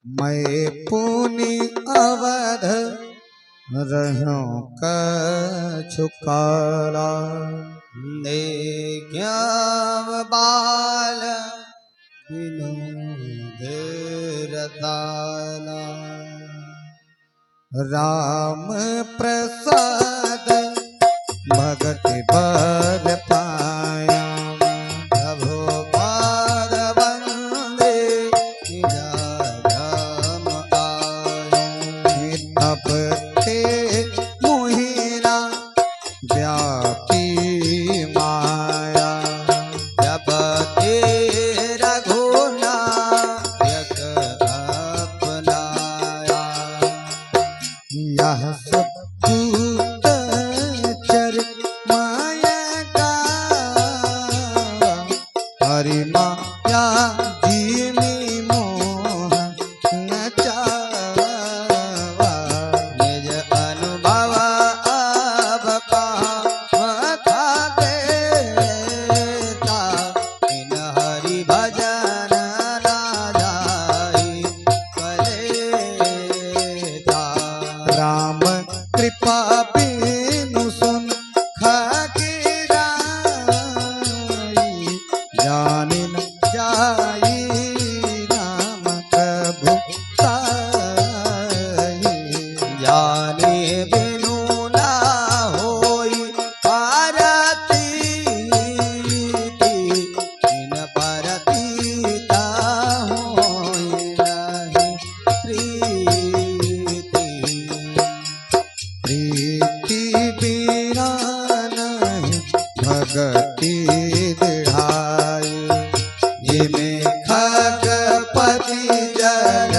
मैं पुनि अवध रहो कछुकाला ज्ञान बाल विनोद रताला राम प्रसाद भगत बर पाया प्रभु पाद वंदे राम आया तब ते मोहिना व्यापी माया जब ते रघुना यक अपनाया यह सब भूत चर माया का हरि माया जीनी मोह नचावा निज अनुभव अब कहाँ था देता इन हरि भजन ना जाई कलेता राम कृपा बिनु सुन खगिराई जानिन जाई राम प्रभु ताई जाने बिनु ना होई आरती इन परतीता होई नहीं प्रीति प्रीति बिना नहीं भगति दृढ़ाई जिमे खगपति जन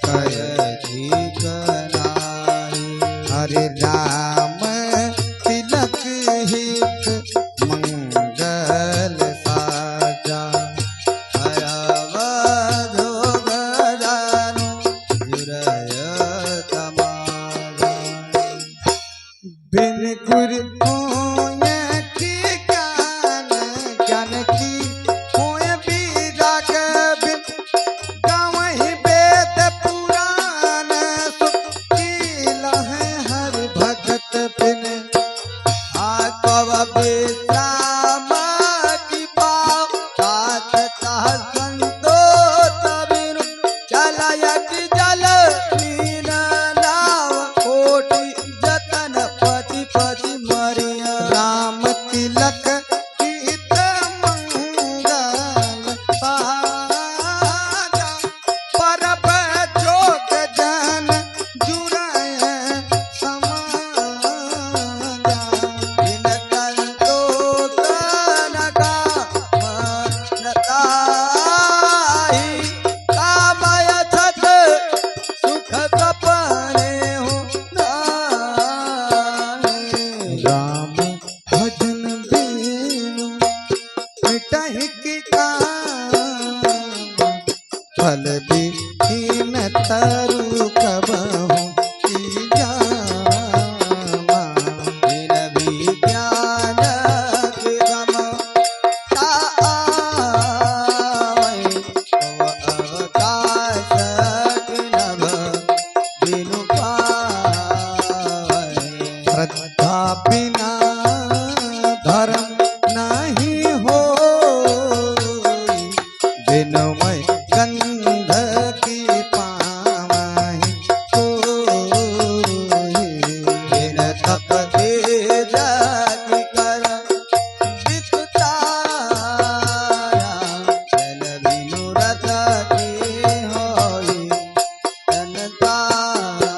कय कनाई हरे राम तिलक हित मंगल साजा हरवधु गजानु जुरय तमाजा बिन गुर होय की ज्ञान ज्ञान की होय विराग बिन गावहि वेद पुराण सुखील है हर भगत बिन आकव विश्राम की पाव तात चाह संतोष बिनु चलयक जल मीन नाव कोटि जतन पति पति मरिया राम तिलक हित मंगल साजा परब जोग जन जुरय समाजा बिन संतोष नगा मनताई कामय छत सुख सपने हो नाहि राम भजन बिनु मिटहि की काम फल विहीन तरु कबहु की जामा बिन विज्ञान के गम तावै तव अवकाश नभ बिनु पावै श्रद्धा बिना धर्म नहीं हो बिनमय गंध की पावहि कोई बिन तप तेज की कर विस्तारा जल बिनु रथ की होई तन तारा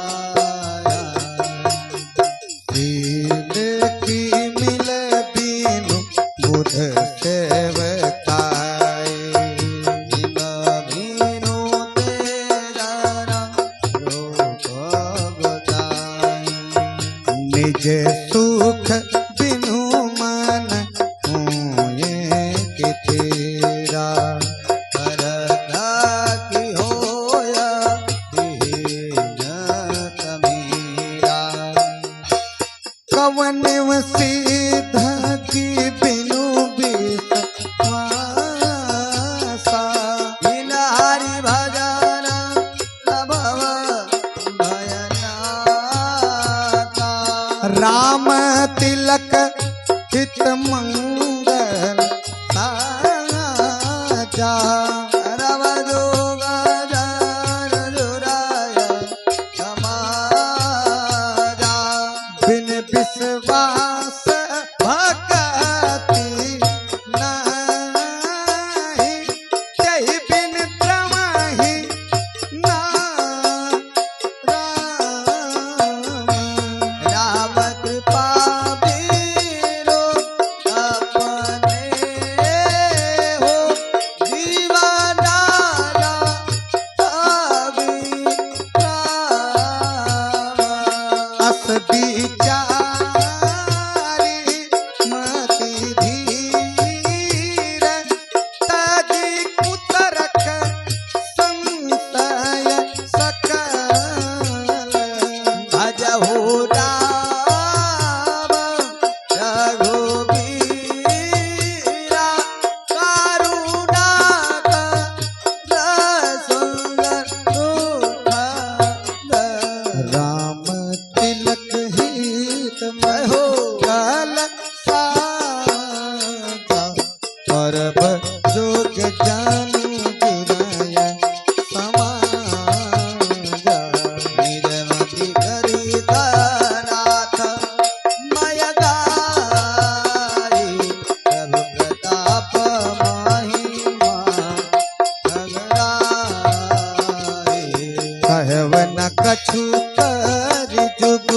शील की मिल बिनु बुध सेवकाई बिन बिनु तेरा रूप बताई निज सुख बिनु मन होए कि तेरा करता की होया दीन तमीरा कवन सिद्ध की बिनु विश्वासा बिन हरि भजन राम तिलक हित मंगल साजा रव जोगा जान जुराया समाजा बिन विश्वास भक्ति नहीं जय बिन त्रमहि राम कृपा बीरो अपने हो जीवनाला अस विचारी मति धीर तजी कुतरक संशय सकल भजहु राम रघुबीरा करुणा सुंदर राम तिलक हित महो कल साजा परब जोग जानु जुराया समाजा निरवधि हरिदानाथ मय गाई प्रभु प्रताप महिमा अगराई कहव न कछु कर जुग